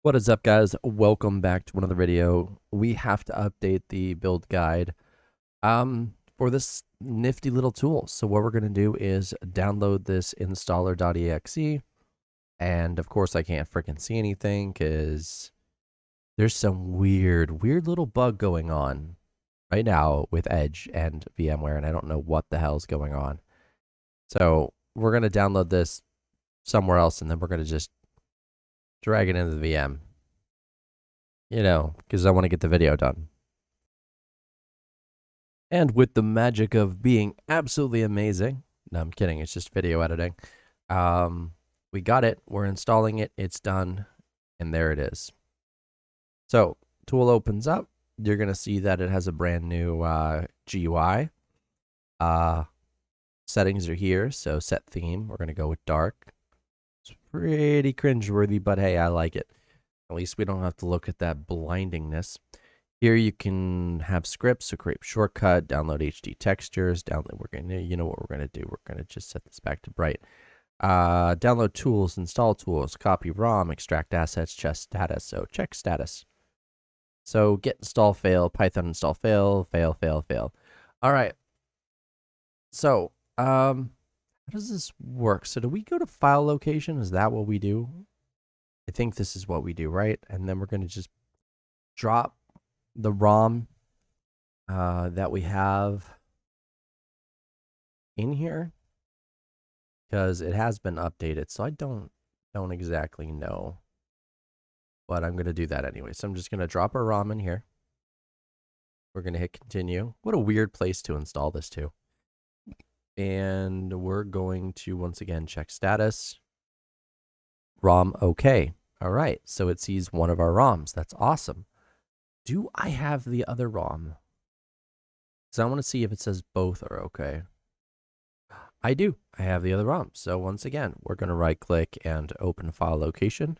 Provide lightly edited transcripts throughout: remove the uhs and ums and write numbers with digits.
What is up, guys? Welcome back to another video. We have to update the build guide for this nifty little tool. So what we're going to do is download this installer.exe, and of course I can't freaking see anything because there's some weird little bug going on right now with Edge and VMware, and I don't know what the hell's going on. So we're going to download this somewhere else, and then we're going to just drag it into the VM. Because I want to get the video done. And with the magic of being absolutely amazing, no, I'm kidding, it's just video editing. We got it, we're installing it, it's done, and there it is. So, tool opens up, you're going to see that it has a brand new GUI. Settings are here, so set theme, we're going to go with dark. It's pretty cringeworthy, but hey, I like it. At least we don't have to look at that blindingness. Here you can have scripts, so create shortcut, download HD textures, you know what we're gonna do. We're gonna just set this back to bright. Download tools, install tools, copy ROM, extract assets, check status. So check status. So get install fail, Python install fail, fail, fail, fail. All right. So how does this work? So do we go to file location? Is that what we do? I think this is what we do, right? And then we're going to just drop the ROM that we have in here because it has been updated. So I don't exactly know, but I'm going to do that anyway. So I'm just going to drop our ROM in here. We're going to hit continue. What a weird place to install this to. And we're going to once again check status. ROM okay. All right, so it sees one of our ROMs. That's awesome. Do I have the other ROM? So I want to see if it says both are okay. I do. I have the other ROM. So once again, we're going to right click and open file location.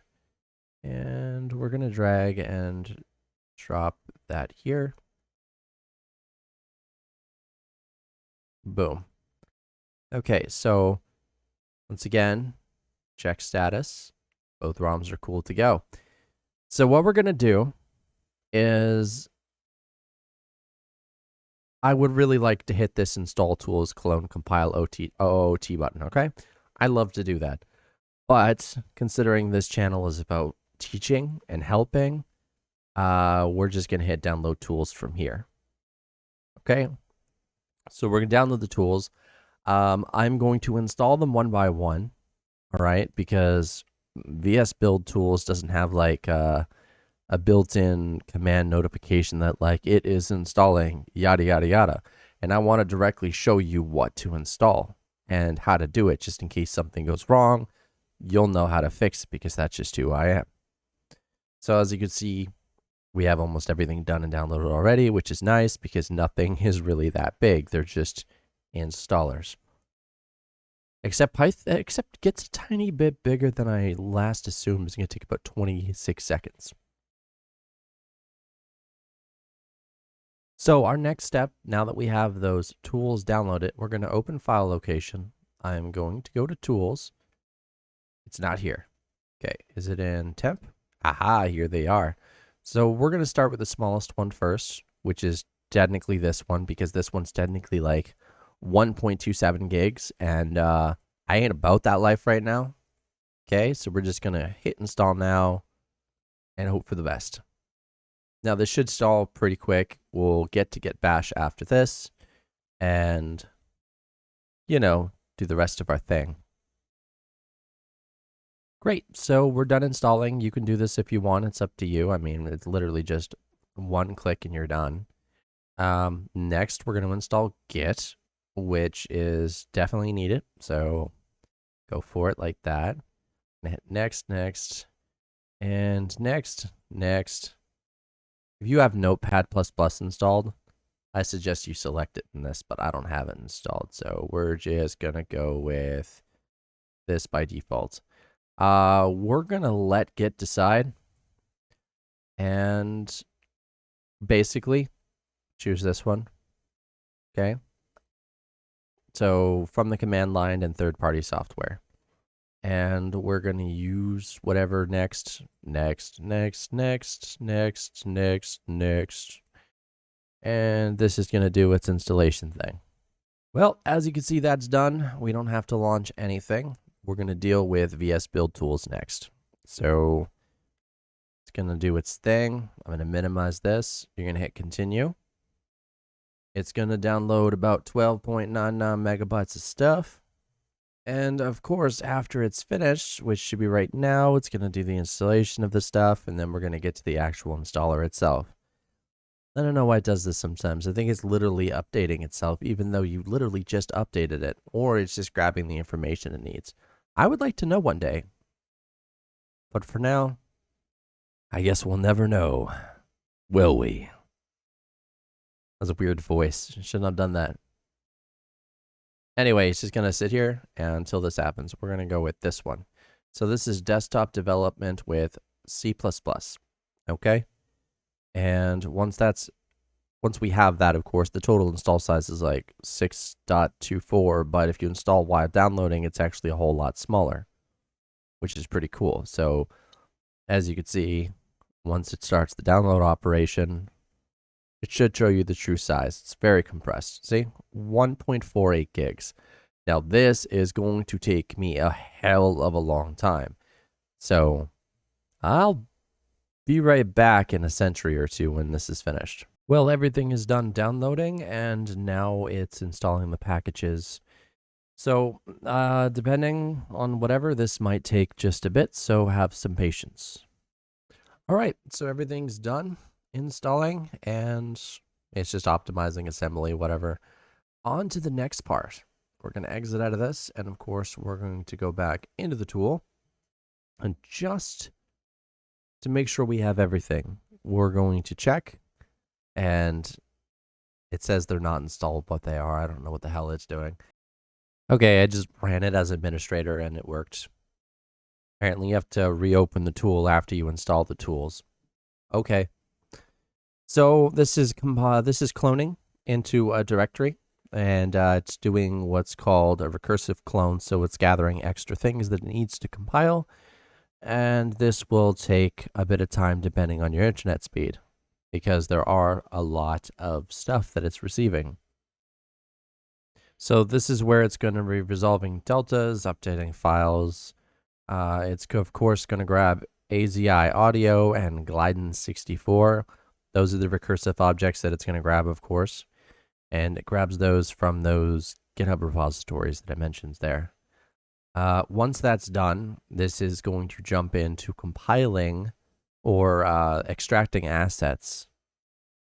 And we're going to drag and drop that here. Boom. Okay, so once again, check status. Both ROMs are cool to go. So what we're going to do is I would really like to hit this install tools clone compile OOT button, okay? I love to do that. But considering this channel is about teaching and helping, we're just going to hit download tools from here. Okay? So we're going to download the tools. I'm going to install them one by one, all right? Because VS Build Tools doesn't have like a built-in command notification that like it is installing yada yada yada, and I want to directly show you what to install and how to do it, just in case something goes wrong. You'll know how to fix it because that's just who I am. So as you can see, we have almost everything done and downloaded already, which is nice because nothing is really that big. They're just installers. Except Python, except it gets a tiny bit bigger than I last assumed. It's going to take about 26 seconds. So our next step, now that we have those tools downloaded, we're going to open file location. I'm going to go to tools. It's not here. Okay, is it in temp? Aha, here they are. So we're going to start with the smallest one first, which is technically this one, because this one's technically like 1.27 gigs, and I ain't about that life right now. Okay, so we're just going to hit install now and hope for the best. Now, this should install pretty quick. We'll get bash after this and, do the rest of our thing. Great. So we're done installing. You can do this if you want. It's up to you. I mean, it's literally just one click and you're done. Next, we're going to install Git, which is definitely needed. So go for it like that. Hit next, and next. If you have Notepad++ installed, I suggest you select it in this, but I don't have it installed. So we're just going to go with this by default. We're going to let Git decide. And basically, choose this one. Okay. So from the command line and third-party software. and we're going to use whatever next. And this is going to do its installation thing. Well, as you can see, that's done. We don't have to launch anything. We're going to deal with VS Build Tools next. So it's going to do its thing. I'm going to minimize this. You're going to hit continue. It's going to download about 12.99 megabytes of stuff. And of course, after it's finished, which should be right now, it's going to do the installation of the stuff, and then we're going to get to the actual installer itself. I don't know why it does this sometimes. I think it's literally updating itself, even though you literally just updated it, or it's just grabbing the information it needs. I would like to know one day. But for now, I guess we'll never know, will we? That was a weird voice. Shouldn't have done that. Anyway, it's just going to sit here until this happens. We're going to go with this one. So this is desktop development with C++. Okay? And once we have that, of course, the total install size is like 6.24, but if you install while downloading, it's actually a whole lot smaller, which is pretty cool. So as you can see, once it starts the download operation, it should show you the true size. It's very compressed. See, 1.48 gigs. Now this is going to take me a hell of a long time. So I'll be right back in a century or two when this is finished. Well, everything is done downloading, and now it's installing the packages. So depending on whatever, this might take just a bit, so have some patience. All right, so everything's done installing, and it's just optimizing assembly, whatever. On to the next part. We're going to exit out of this, and of course, we're going to go back into the tool, and just to make sure we have everything, we're going to check, and it says they're not installed, but they are. I don't know what the hell it's doing. Okay, I just ran it as administrator, and it worked. Apparently, you have to reopen the tool after you install the tools. Okay. So this is cloning into a directory, and it's doing what's called a recursive clone. So it's gathering extra things that it needs to compile, and this will take a bit of time depending on your internet speed, because there are a lot of stuff that it's receiving. So this is where it's going to be resolving deltas, updating files. It's of course going to grab AZI audio and Gliden64. Those are the recursive objects that it's going to grab, of course. And it grabs those from those GitHub repositories that I mentioned there. Once that's done, this is going to jump into compiling or extracting assets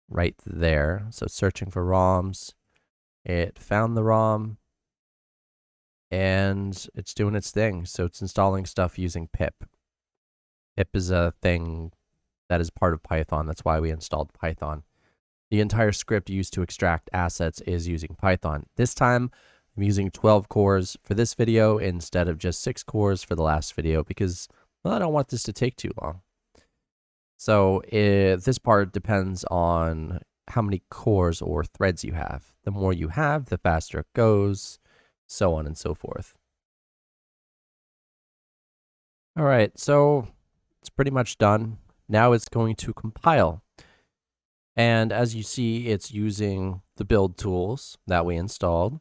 right there. So searching for ROMs. It found the ROM, and it's doing its thing. So it's installing stuff using pip. Pip is a thing that is part of Python. That's why we installed Python. The entire script used to extract assets is using Python. This time, I'm using 12 cores for this video instead of just 6 cores for the last video because, well, I don't want this to take too long. So this part depends on how many cores or threads you have. The more you have, the faster it goes, so on and so forth. All right, so it's pretty much done. Now it's going to compile. And as you see, it's using the build tools that we installed.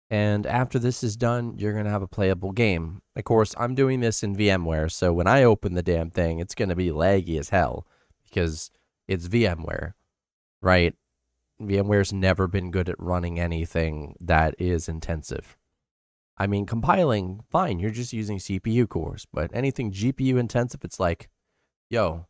And after this is done, you're going to have a playable game. Of course, I'm doing this in VMware, so when I open the damn thing, it's going to be laggy as hell because it's VMware, right? VMware's never been good at running anything that is intensive. I mean, compiling, fine, you're just using CPU cores, but anything GPU intensive, it's like, yo,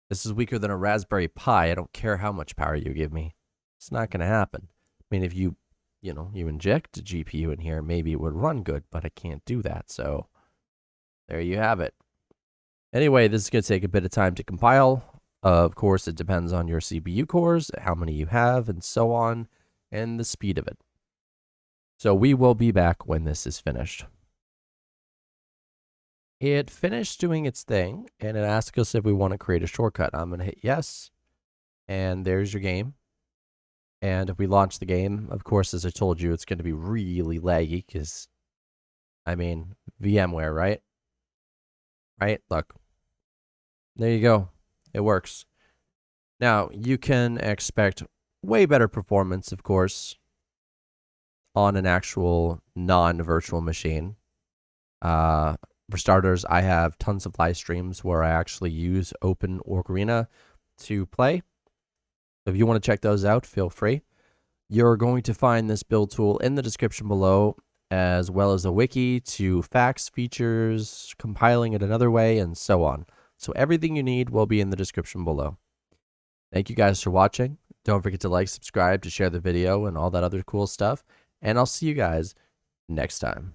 this is weaker than a Raspberry Pi. I don't care how much power you give me. It's not going to happen. I mean, if you inject a GPU in here, maybe it would run good, but I can't do that. So there you have it. Anyway, this is going to take a bit of time to compile. Of course, it depends on your CPU cores, how many you have, and so on, and the speed of it. So we will be back when this is finished. It finished doing its thing, and it asks us if we want to create a shortcut. I'm going to hit yes, and there's your game. And if we launch the game, of course, as I told you, it's going to be really laggy because I mean, VMware, right? Right? Look, there you go. It works. Now, you can expect way better performance, of course, on an actual non-virtual machine. For starters, I have tons of live streams where I actually use Open Ocarina to play. If you want to check those out, feel free. You're going to find this build tool in the description below, as well as a wiki to fax features, compiling it another way, and so on. So everything you need will be in the description below. Thank you guys for watching. Don't forget to like, subscribe, to share the video, and all that other cool stuff. And I'll see you guys next time.